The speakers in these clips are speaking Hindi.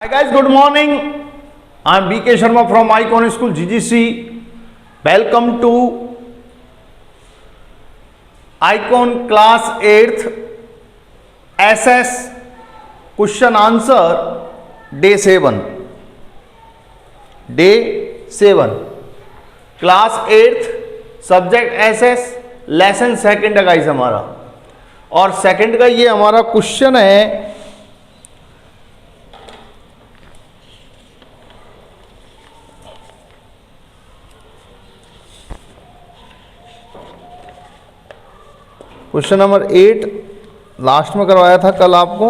Hi guys, good morning. I am BK Sharma from Icon School GGC. Welcome to Icon Class 8th SS Question Answer Day 7. Day 7. Class 8th Subject SS Lesson 2 है गाइस हमारा, और सेकंड का ये हमारा क्वेश्चन है क्वेश्चन नंबर 8 लास्ट में करवाया था कल आपको,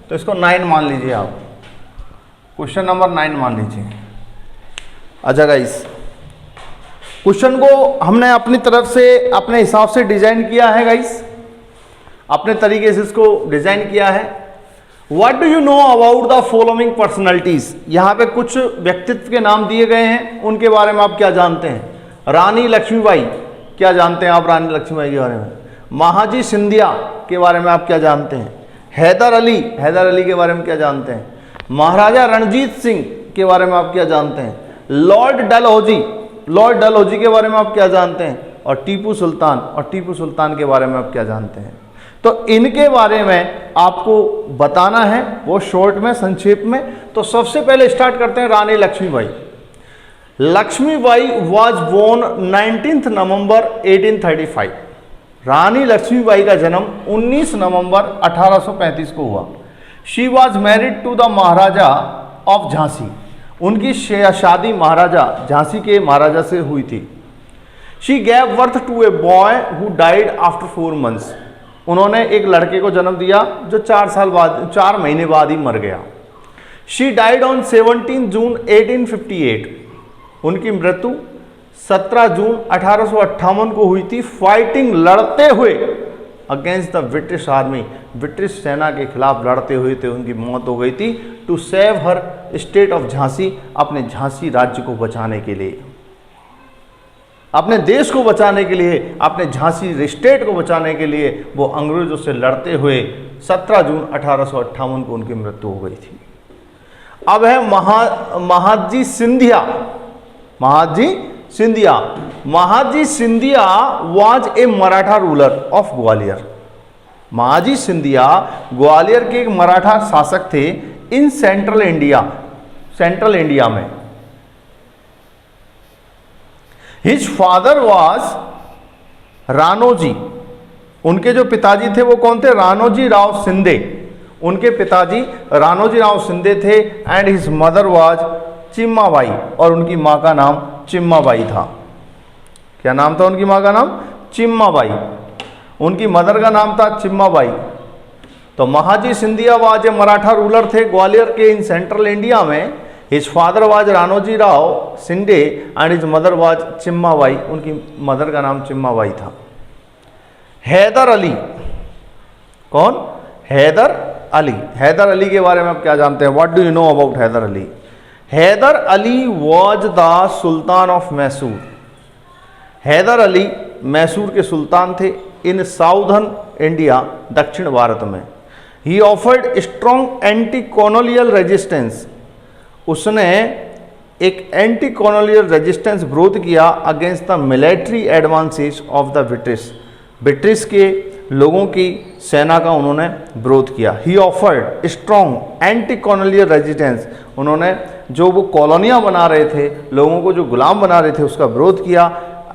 तो इसको 9 मान लीजिए आप। क्वेश्चन नंबर 9 मान लीजिए। अच्छा गाइस, क्वेश्चन को हमने अपनी तरफ से अपने हिसाब से डिजाइन किया है गाइस, अपने तरीके से इसको डिजाइन किया है। What do you know about the following personalities. यहाँ पे कुछ व्यक्तित्व के नाम दिए गए हैं, उनके बारे में आप क्या जानते हैं। रानी लक्ष्मीबाई, क्या जानते हैं आप रानी लक्ष्मीबाई के बारे में। महाजी सिंधिया के बारे में आप क्या जानते हैं। हैदर अली के बारे में क्या जानते हैं। महाराजा रणजीत सिंह के बारे में आप क्या जानते हैं। लॉर्ड डलहौजी के बारे में आप क्या जानते हैं। और टीपू सुल्तान के बारे में आप क्या जानते हैं। तो इनके बारे में आपको बताना है, वो शॉर्ट में, संक्षेप में। तो सबसे पहले स्टार्ट करते हैं रानी लक्ष्मीबाई। लक्ष्मीबाई वॉज बोर्न 19 नवंबर 1835। रानी लक्ष्मीबाई का जन्म 19 नवंबर 1835 को हुआ। She was married to the Maharaja of Jhansi. उनकी शादी महाराजा झांसी के महाराजा से हुई थी। She gave birth to a boy who died after 4 months। उन्होंने एक लड़के को जन्म दिया जो 4 महीने बाद ही मर गया। शी डाइड ऑन 17 जून 1858। उनकी मृत्यु 17 जून 1858 को हुई थी, फाइटिंग, लड़ते हुए against the British army. British सेना के खिलाफ लड़ते हुए थे उनकी मौत हो गई थी। To save her state of Jhansi, अपने झांसी राज्य को बचाने के लिए, अपने देश को बचाने के लिए, अपने झांसी स्टेट को बचाने के लिए वो अंग्रेजों से लड़ते हुए 17 जून 1858 को उनकी मृत्यु हो गई थी। अब है Mahaji Scindia was a Maratha ruler of Gwalior. Mahaji Scindia Gwalior के एक मराठा शासक थे इन सेंट्रल इंडिया में। His father was Ranoji. उनके जो पिताजी थे वो कौन थे। राणोजी राव सिंधे। उनके पिताजी राणोजी राव सिंधे थे। एंड हिज मदर वाज चिम्माबाई, और उनकी माँ का नाम चिम्माबाई था। क्या नाम था उनकी माँ का नाम। चिम्माबाई। उनकी मदर का नाम था चिम्माबाई। तो Mahaji Scindia was a Maratha ruler थे ग्वालियर के इन सेंट्रल इंडिया में। His father was Ranoji Rao Shinde and his mother was Chimmabai. उनकी मदर का नाम चिम्माबाई था। हैदर अली, कौन। हैदर अली के बारे में आप क्या जानते हैं। What do you know about Hyder Ali. Hyder Ali was the sultan of Mysore. Hyder Ali Mysore के सुल्तान थे इन साउदर्न इंडिया, दक्षिण भारत में। He offered strong anti colonial resistance. उसने एक एंटी कॉलोनियल रेजिस्टेंस विरोध किया against the military advances of the British के लोगों की सेना का उन्होंने विरोध किया। He offered strong anti colonial resistance. उन्होंने जो वो कॉलोनियाँ बना रहे थे, लोगों को जो गुलाम बना रहे थे, उसका विरोध किया।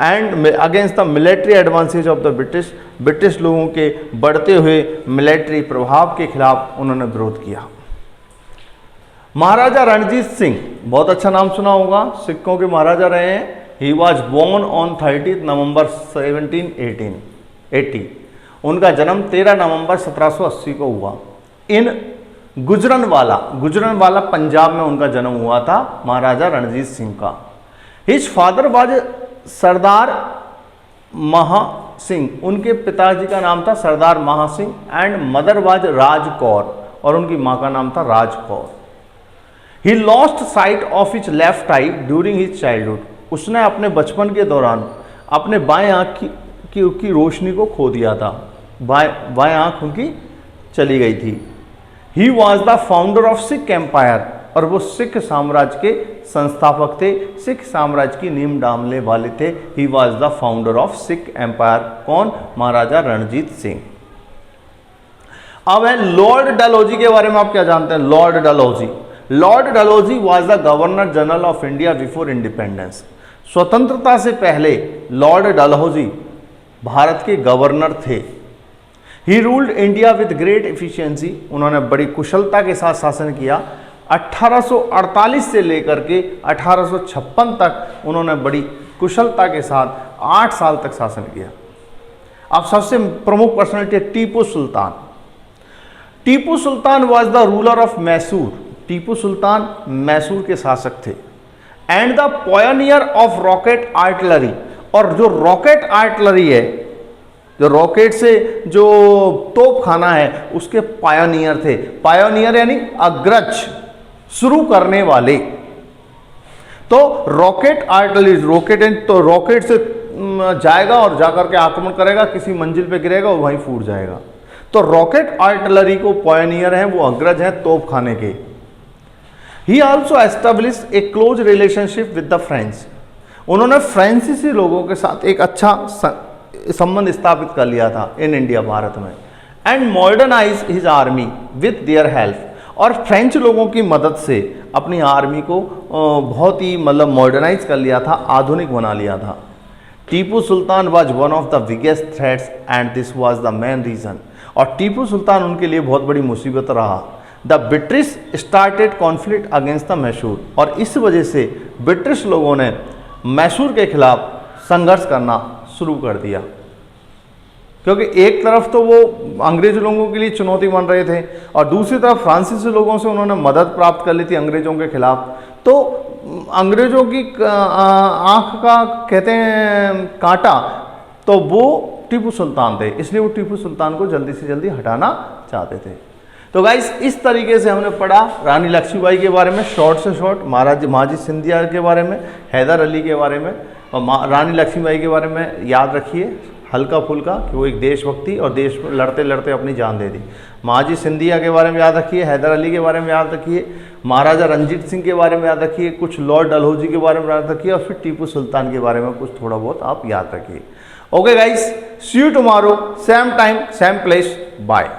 And against the military advances of the British लोगों के बढ़ते हुए मिलिट्री प्रभाव के खिलाफ उन्होंने विरोध किया। महाराजा रणजीत सिंह, बहुत अच्छा नाम सुना होगा, सिखों के महाराजा रहे हैं। ही वॉज बोर्न ऑन 30 नवंबर 1780। उनका जन्म 13 नवंबर 1780 को हुआ इन गुजरनवाला पंजाब में उनका जन्म हुआ था, महाराजा रणजीत सिंह का। हिज फादर वाज सरदार महा सिंह। उनके पिताजी का नाम था Sardar Maha Singh. And mother was Raj Kaur, और उनकी माँ का नाम था Raj Kaur. He lost sight of his left eye during his childhood. उसने अपने बचपन के दौरान अपने बाएं आँख की रोशनी को खो दिया था। बाएं आँख उनकी चली गई थी। He was the founder of Sikh empire. और वो सिख साम्राज्य के संस्थापक थे, सिख साम्राज्य की नींव डालने वाले थे। He was the founder of Sikh empire. कौन? महाराजा रणजीत सिंह। अब है लॉर्ड डलहौजी के बारे में आप क्या जानते हैं? Lord Dalhousie, Lord Dalhousie was the governor general of India before independence. स्वतंत्रता से पहले लॉर्ड डलहौजी भारत के गवर्नर थे। He ruled India with great efficiency. उन्होंने बड़ी कुशलता के साथ शासन किया। 1848 से लेकर के 1856 तक उन्होंने बड़ी कुशलता के साथ 8 साल तक शासन किया। अब सबसे प्रमुख पर्सनालिटी है Tipu Sultan. Tipu Sultan was the ruler of Mysore. Tipu Sultan Mysore के शासक थे। And the pioneer of rocket artillery. और जो रॉकेट आर्टिलरी है, जो रॉकेट से जो तोप खाना है, उसके पायोनियर थे। पायोनियर यानी अग्रज, शुरू करने वाले। तो रॉकेट आर्टिलरी, रॉकेट तो रॉकेट से जाएगा और जाकर के आक्रमण करेगा, किसी मंजिल पे गिरेगा और वहीं फूट जाएगा। तो रॉकेट आर्टिलरी को पायोनियर हैं, वो अग्रज हैं तोप खाने के। He also establish A close relationship with the French. उन्होंने फ्रांसीसी लोगों के साथ एक अच्छा संबंध स्थापित कर लिया था इन इंडिया, भारत में। And modernise his army with their help. और फ्रेंच लोगों की मदद से अपनी आर्मी को बहुत ही मतलब मॉडर्नाइज कर लिया था, आधुनिक बना लिया था। Tipu Sultan was one of the biggest threats and this was the main reason. और टीपू सुल्तान उनके लिए बहुत बड़ी मुसीबत रहा। The British started conflict against the Mysore. और इस वजह से ब्रिटिश लोगों ने मैसूर के खिलाफ संघर्ष करना शुरू कर दिया, क्योंकि एक तरफ तो वो अंग्रेज लोगों के लिए चुनौती बन रहे थे और दूसरी तरफ फ्रांसीसी लोगों से उन्होंने मदद प्राप्त कर ली थी अंग्रेजों के खिलाफ। तो अंग्रेजों की आंख का कहते हैं कांटा, तो वो टीपू सुल्तान थे, इसलिए वो टीपू सुल्तान को जल्दी से जल्दी हटाना चाहते थे। तो गाइस इस तरीके से हमने पढ़ा रानी लक्ष्मीबाई के बारे में, शॉर्ट से शॉर्ट, महाजी सिंधिया के बारे में, हैदर अली के बारे में और रानी लक्ष्मीबाई के बारे में याद रखिए हल्का फुल्का कि वो एक देशभक्ति और देश में लड़ते लड़ते अपनी जान दे दी। महाजी सिंधिया के बारे में याद रखिए, हैदर अली के बारे में याद रखिए, महाराजा रणजीत सिंह के बारे में याद रखिए, कुछ लॉर्ड डलहौजी के बारे में याद रखिए और फिर टीपू सुल्तान के बारे में कुछ थोड़ा बहुत आप याद रखिए। Okay guys, see you tomorrow, same time same place, bye.